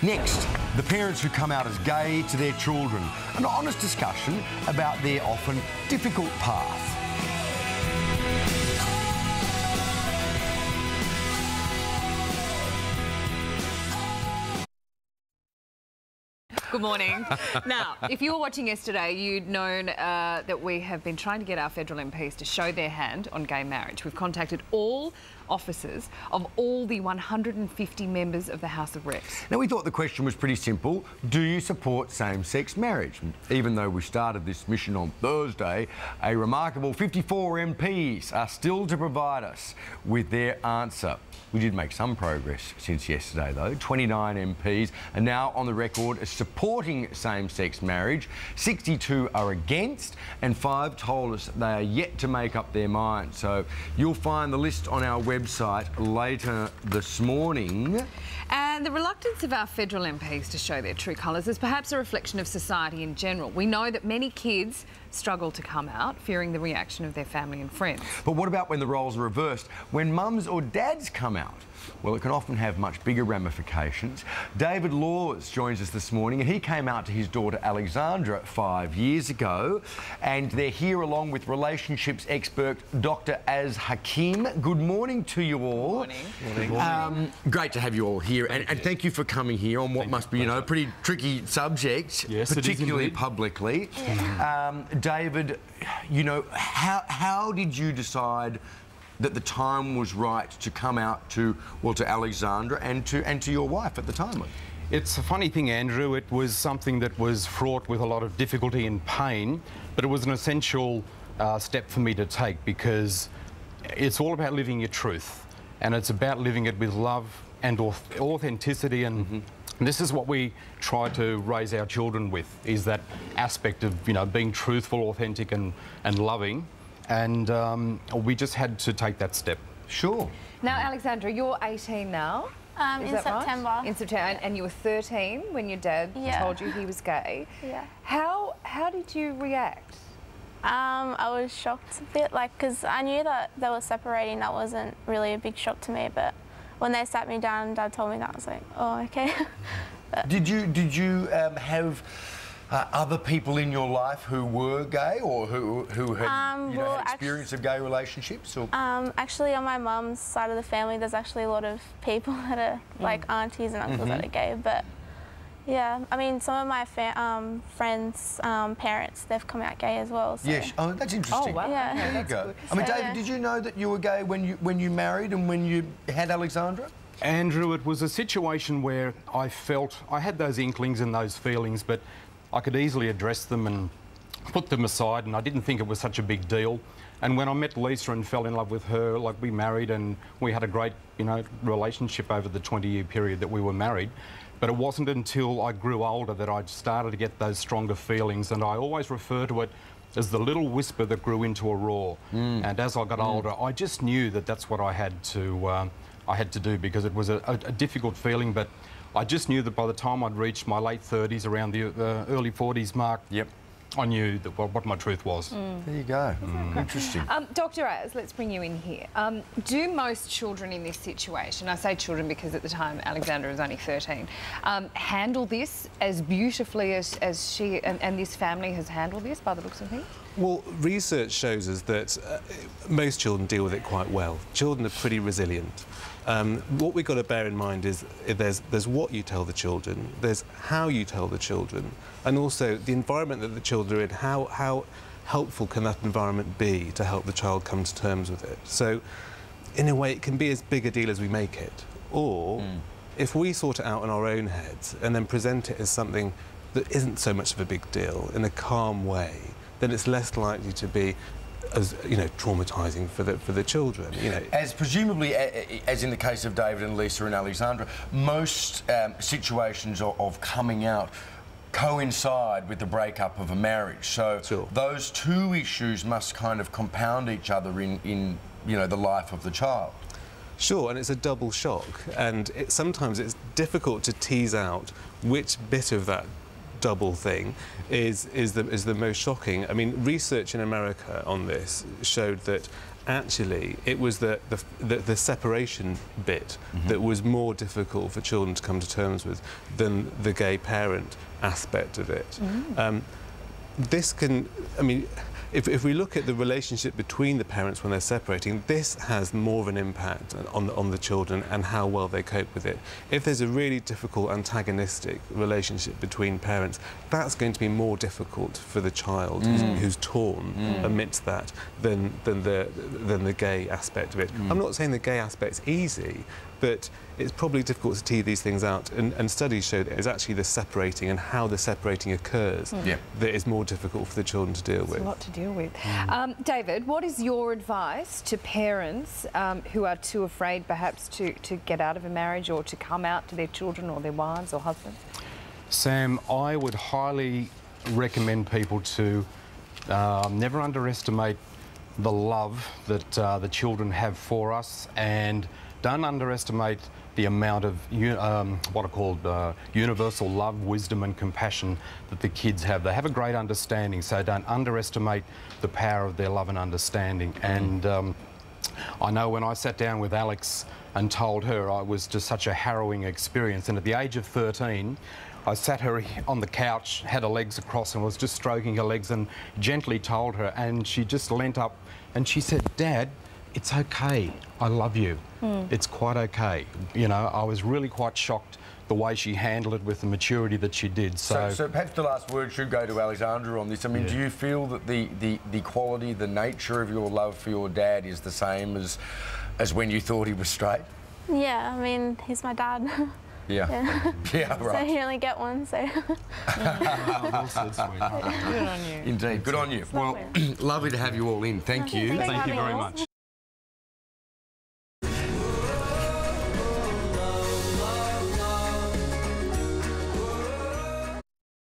Next, the parents who come out as gay to their children. An honest discussion about their often difficult path. Good morning. Now, if you were watching yesterday, you'd known that we have been trying to get our federal MPs to show their hand on gay marriage. We've contacted all officers of all the 150 members of the House of Reps. Now, we thought the question was pretty simple. Do you support same-sex marriage? Even though we started this mission on Thursday, a remarkable 54 MPs are still to provide us with their answer. We did make some progress since yesterday, though. 29 MPs are now on the record as supporting same-sex marriage. 62 are against, and 5 told us they are yet to make up their mind. So you'll find the list on our website later this morning. And the reluctance of our federal MPs to show their true colours is perhaps a reflection of society in general. We know that many kids struggle to come out, fearing the reaction of their family and friends. But what about when the roles are reversed? When mums or dads come out? Well, it can often have much bigger ramifications. David Laws joins us this morning, and he came out to his daughter Alexandra 5 years ago, and they're here along with relationships expert Dr. Az Hakim. Good morning to you all. Good morning. Great to have you all here, and thank you for coming here on what must be, you know, a pretty tricky subject, yes, particularly publicly. David, you know, how did you decide that the time was right to come out to, well, to Alexandra and to your wife at the time? It's a funny thing, Andrew. It was something that was fraught with a lot of difficulty and pain, but it was an essential step for me to take, because it's all about living your truth, and it's about living it with love and authenticity, and this is what we try to raise our children with, is that aspect of, you know, being truthful, authentic and loving. And we just had to take that step. Sure. Now, Alexandra, you're 18 now. In September. Right? In September, and you were 13 when your dad told you he was gay. Yeah. How did you react? I was shocked a bit, like, because I knew that they were separating. That wasn't really a big shock to me, but when they sat me down and Dad told me that, I was like, oh, okay. Did you have other people in your life who were gay, or who had, you know, had experience of gay relationships? Or? Actually, on my mum's side of the family, there's actually a lot of people that are like aunties and uncles that are gay. But yeah, I mean, some of my friends' parents, they've come out gay as well. So. Yes. Oh, that's interesting. Oh, wow. Yeah. There you go. I mean, So, David, did you know that you were gay when you married and when you had Alexandra? Andrew, it was a situation where I felt I had those inklings and those feelings, but I could easily address them and put them aside, and I didn't think it was such a big deal. And when I met Lisa and fell in love with her, like, we married, and we had a great, you know, relationship over the 20-year period that we were married. But it wasn't until I grew older that I started to get those stronger feelings, and I always refer to it as the little whisper that grew into a roar. And as I got older, I just knew that that's what I had to do, because it was a difficult feeling, but I just knew that by the time I'd reached my late 30s, around the early 40s mark, I knew that what my truth was. There you go. Interesting. Dr. Az, let's bring you in here. Do most children in this situation, I say children because at the time Alexandra was only 13, handle this as beautifully as she and this family has handled this, by the looks of things? Well, research shows us that most children deal with it quite well. Children are pretty resilient. What we've got to bear in mind is there's what you tell the children, there's how you tell the children, and also the environment that the children are in. How helpful can that environment be to help the child come to terms with it? So, in a way, it can be as big a deal as we make it. Or, if we sort it out in our own heads and then present it as something that isn't so much of a big deal in a calm way, then it's less likely to be as, you know, traumatising for the children. You know, as presumably, as in the case of David and Lisa and Alexandra, most situations of coming out coincide with the breakup of a marriage. So those two issues must kind of compound each other in you know, the life of the child. Sure, and it's a double shock, and sometimes it's difficult to tease out which bit of that double thing is the most shocking. I mean, research in America on this showed that actually it was the separation bit that was more difficult for children to come to terms with than the gay parent aspect of it. This can, I mean, if we look at the relationship between the parents when they're separating, this has more of an impact on the children and how well they cope with it. If there's a really difficult antagonistic relationship between parents, that's going to be more difficult for the child who's torn amidst that than the gay aspect of it. I'm not saying the gay aspect's easy, but it's probably difficult to tease these things out, and studies show that it's actually the separating and how the separating occurs that is more difficult for the children to deal with. A lot to deal with. David, what is your advice to parents who are too afraid perhaps to get out of a marriage or to come out to their children or their wives or husbands? Sam, I would highly recommend people to never underestimate the love that the children have for us, and don't underestimate the amount of what are called universal love, wisdom and compassion that the kids have. They have a great understanding, so don't underestimate the power of their love and understanding. And I know when I sat down with Alex and told her, it was just such a harrowing experience, and at the age of 13 I sat her on the couch, had her legs across and was just stroking her legs and gently told her, and she just leant up and she said, "Dad, it's okay, I love you. It's quite okay." You know, I was really quite shocked the way she handled it with the maturity that she did. So perhaps the last word should go to Alexandra on this. I mean, do you feel that the quality, the nature of your love for your dad is the same as when you thought he was straight? Yeah, I mean, he's my dad. Yeah. Yeah, right. So you only get one, so... Good on you. Indeed, good on you. Well, lovely to have you all in. Thank you. Thanks for thank you having very us. much.